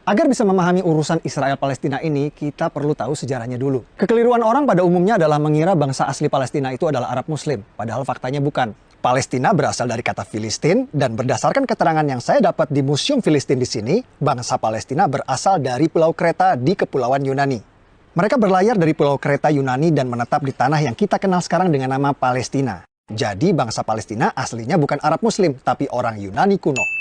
Agar bisa memahami urusan Israel-Palestina ini, kita perlu tahu sejarahnya dulu. Kekeliruan orang pada umumnya adalah mengira bangsa asli Palestina itu adalah Arab Muslim, padahal faktanya bukan. Palestina berasal dari kata Filistin, dan berdasarkan keterangan yang saya dapat di Museum Filistin di sini, bangsa Palestina berasal dari Pulau Kreta di Kepulauan Yunani. Mereka berlayar dari Pulau Kreta Yunani dan menetap di tanah yang kita kenal sekarang dengan nama Palestina. Jadi bangsa Palestina aslinya bukan Arab Muslim, tapi orang Yunani kuno.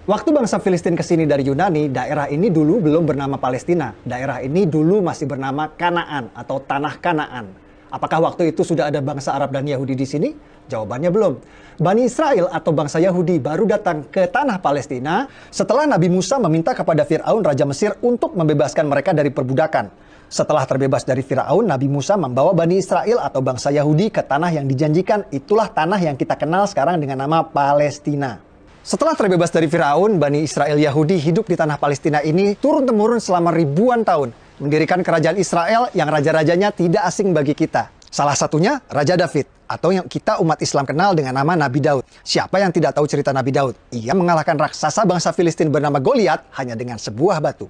Waktu bangsa Filistin kesini dari Yunani, daerah ini dulu belum bernama Palestina. Daerah ini dulu masih bernama Kanaan atau Tanah Kanaan. Apakah waktu itu sudah ada bangsa Arab dan Yahudi di sini? Jawabannya belum. Bani Israel atau bangsa Yahudi baru datang ke tanah Palestina setelah Nabi Musa meminta kepada Fir'aun Raja Mesir untuk membebaskan mereka dari perbudakan. Setelah terbebas dari Fir'aun, Nabi Musa membawa Bani Israel atau bangsa Yahudi ke tanah yang dijanjikan. Itulah tanah yang kita kenal sekarang dengan nama Palestina. Setelah terbebas dari Fir'aun, Bani Israel Yahudi hidup di tanah Palestina ini turun-temurun selama ribuan tahun, mendirikan kerajaan Israel yang raja-rajanya tidak asing bagi kita. Salah satunya Raja David, atau yang kita umat Islam kenal dengan nama Nabi Daud. Siapa yang tidak tahu cerita Nabi Daud? Ia mengalahkan raksasa bangsa Filistin bernama Goliat hanya dengan sebuah batu.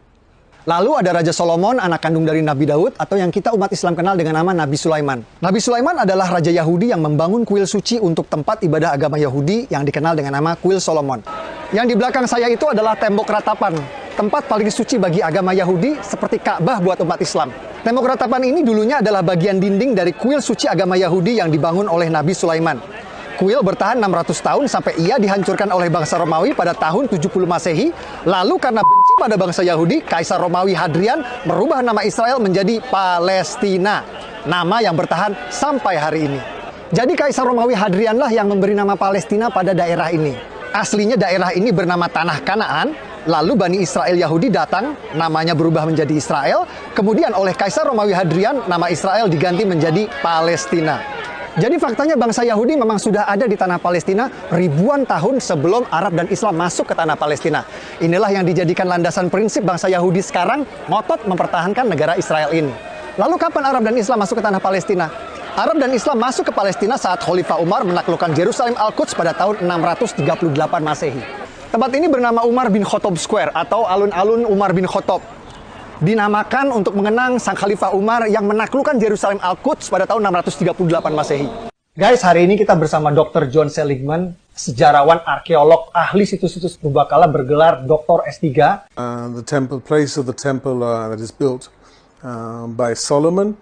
Lalu ada Raja Solomon, anak kandung dari Nabi Daud, atau yang kita umat Islam kenal dengan nama Nabi Sulaiman. Nabi Sulaiman adalah raja Yahudi yang membangun kuil suci untuk tempat ibadah agama Yahudi yang dikenal dengan nama Kuil Solomon. Yang di belakang saya itu adalah tembok ratapan, tempat paling suci bagi agama Yahudi seperti Ka'bah buat umat Islam. Tembok ratapan ini dulunya adalah bagian dinding dari kuil suci agama Yahudi yang dibangun oleh Nabi Sulaiman. Kuil bertahan 600 tahun sampai ia dihancurkan oleh bangsa Romawi pada tahun 70 Masehi. Lalu karena benci pada bangsa Yahudi, Kaisar Romawi Hadrian merubah nama Israel menjadi Palestina. Nama yang bertahan sampai hari ini. Jadi Kaisar Romawi Hadrianlah yang memberi nama Palestina pada daerah ini. Aslinya daerah ini bernama Tanah Kanaan. Lalu Bani Israel Yahudi datang, namanya berubah menjadi Israel. Kemudian oleh Kaisar Romawi Hadrian, nama Israel diganti menjadi Palestina. Jadi faktanya bangsa Yahudi memang sudah ada di tanah Palestina ribuan tahun sebelum Arab dan Islam masuk ke tanah Palestina. Inilah yang dijadikan landasan prinsip bangsa Yahudi sekarang ngotot mempertahankan negara Israel ini. Lalu kapan Arab dan Islam masuk ke tanah Palestina? Arab dan Islam masuk ke Palestina saat Khalifah Umar menaklukkan Yerusalem Al-Quds pada tahun 638 Masehi. Tempat ini bernama Umar bin Khattab Square atau alun-alun Umar bin Khattab. Dinamakan untuk mengenang Sang Khalifah Umar yang menaklukkan Yerusalem Al-Quds pada tahun 638 Masehi. Guys, hari ini kita bersama Dr. John Seligman, sejarawan, arkeolog, ahli situs-situs purbakala bergelar Dr. S3. The place of the temple that is built by Solomon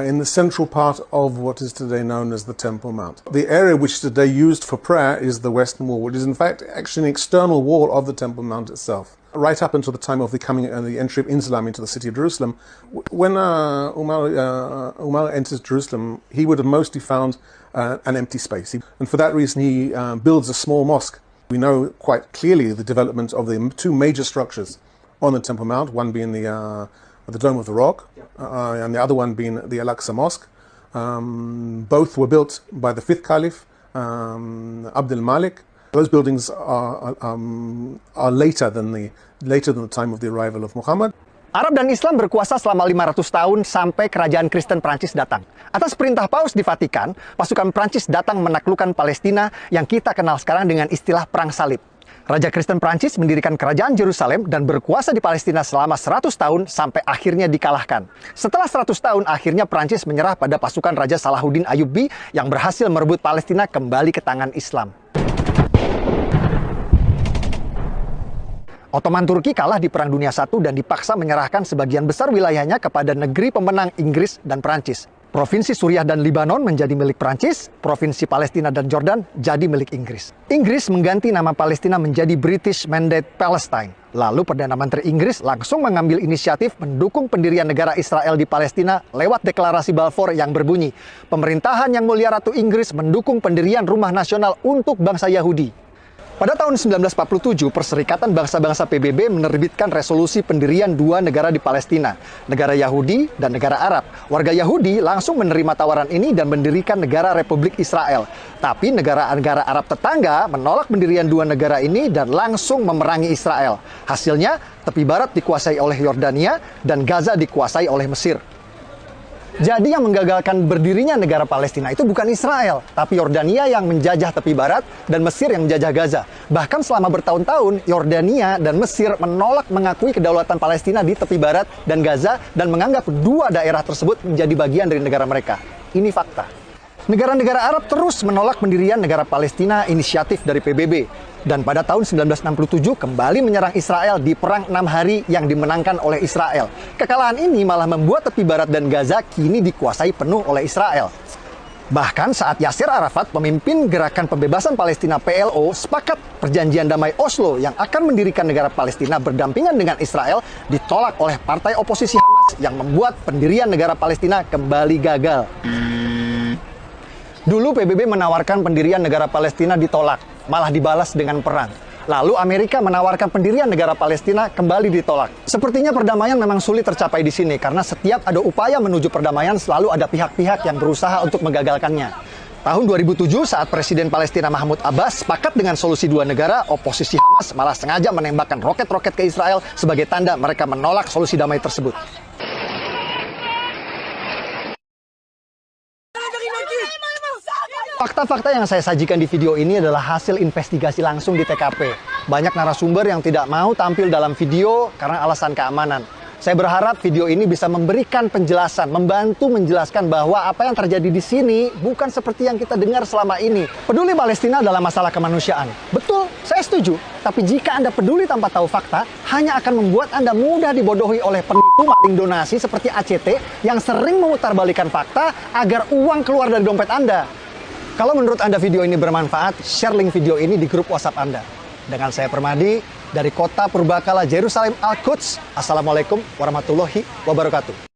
in the central part of what is today known as the Temple Mount. The area which today used for prayer is the Western Wall, which is in fact actually an external wall of the Temple Mount itself. Right up until the time of the entry of Islam into the city of Jerusalem, when Umar enters Jerusalem, he would have mostly found an empty space. And for that reason, he builds a small mosque. We know quite clearly the development of the two major structures on the Temple Mount, one being the Dome of the Rock, and the other one being the Al-Aqsa Mosque. Both were built by the fifth Caliph, Abdul Malik. Those buildings are later than the time of the arrival of Muhammad. Arab dan Islam berkuasa selama 500 tahun sampai kerajaan Kristen Prancis datang. Atas perintah Paus di Vatikan, pasukan Prancis datang menaklukkan Palestina yang kita kenal sekarang dengan istilah Perang Salib. Raja Kristen Prancis mendirikan kerajaan Yerusalem dan berkuasa di Palestina selama 100 tahun sampai akhirnya dikalahkan. Setelah 100 tahun, akhirnya Prancis menyerah pada pasukan Raja Salahuddin Ayyubi yang berhasil merebut Palestina kembali ke tangan Islam. Ottoman Turki kalah di Perang Dunia I dan dipaksa menyerahkan sebagian besar wilayahnya kepada negeri pemenang Inggris dan Prancis. Provinsi Suriah dan Libanon menjadi milik Prancis, Provinsi Palestina dan Jordan jadi milik Inggris. Inggris mengganti nama Palestina menjadi British Mandate Palestine. Lalu Perdana Menteri Inggris langsung mengambil inisiatif mendukung pendirian negara Israel di Palestina lewat deklarasi Balfour yang berbunyi, "Pemerintahan Yang Mulia Ratu Inggris mendukung pendirian rumah nasional untuk bangsa Yahudi." Pada tahun 1947, Perserikatan Bangsa-Bangsa PBB menerbitkan resolusi pendirian dua negara di Palestina, negara Yahudi dan negara Arab. Warga Yahudi langsung menerima tawaran ini dan mendirikan negara Republik Israel. Tapi negara-negara Arab tetangga menolak pendirian dua negara ini dan langsung memerangi Israel. Hasilnya, tepi barat dikuasai oleh Yordania dan Gaza dikuasai oleh Mesir. Jadi yang menggagalkan berdirinya negara Palestina itu bukan Israel, tapi Yordania yang menjajah tepi barat dan Mesir yang menjajah Gaza. Bahkan selama bertahun-tahun, Yordania dan Mesir menolak mengakui kedaulatan Palestina di tepi barat dan Gaza dan menganggap dua daerah tersebut menjadi bagian dari negara mereka. Ini fakta. Negara-negara Arab terus menolak pendirian negara Palestina inisiatif dari PBB. Dan pada tahun 1967 kembali menyerang Israel di Perang 6 Hari yang dimenangkan oleh Israel. Kekalahan ini malah membuat tepi barat dan Gaza kini dikuasai penuh oleh Israel. Bahkan saat Yasser Arafat, pemimpin Gerakan Pembebasan Palestina PLO, sepakat perjanjian damai Oslo yang akan mendirikan negara Palestina berdampingan dengan Israel ditolak oleh partai oposisi Hamas yang membuat pendirian negara Palestina kembali gagal. Dulu PBB menawarkan pendirian negara Palestina ditolak, malah dibalas dengan perang. Lalu Amerika menawarkan pendirian negara Palestina kembali ditolak. Sepertinya perdamaian memang sulit tercapai di sini karena setiap ada upaya menuju perdamaian selalu ada pihak-pihak yang berusaha untuk menggagalkannya. Tahun 2007 saat Presiden Palestina Mahmud Abbas sepakat dengan solusi dua negara, oposisi Hamas malah sengaja menembakkan roket-roket ke Israel sebagai tanda mereka menolak solusi damai tersebut. Fakta-fakta yang saya sajikan di video ini adalah hasil investigasi langsung di TKP. Banyak narasumber yang tidak mau tampil dalam video karena alasan keamanan. Saya berharap video ini bisa memberikan penjelasan, membantu menjelaskan bahwa apa yang terjadi di sini bukan seperti yang kita dengar selama ini. Peduli Palestina adalah masalah kemanusiaan. Betul, saya setuju. Tapi jika Anda peduli tanpa tahu fakta, hanya akan membuat Anda mudah dibodohi oleh penipu maling donasi seperti ACT yang sering memutarbalikkan fakta agar uang keluar dari dompet Anda. Kalau menurut Anda video ini bermanfaat, share link video ini di grup WhatsApp Anda. Dengan saya Permadi, dari kota Purbakala, Yerusalem, Al-Quds. Assalamualaikum warahmatullahi wabarakatuh.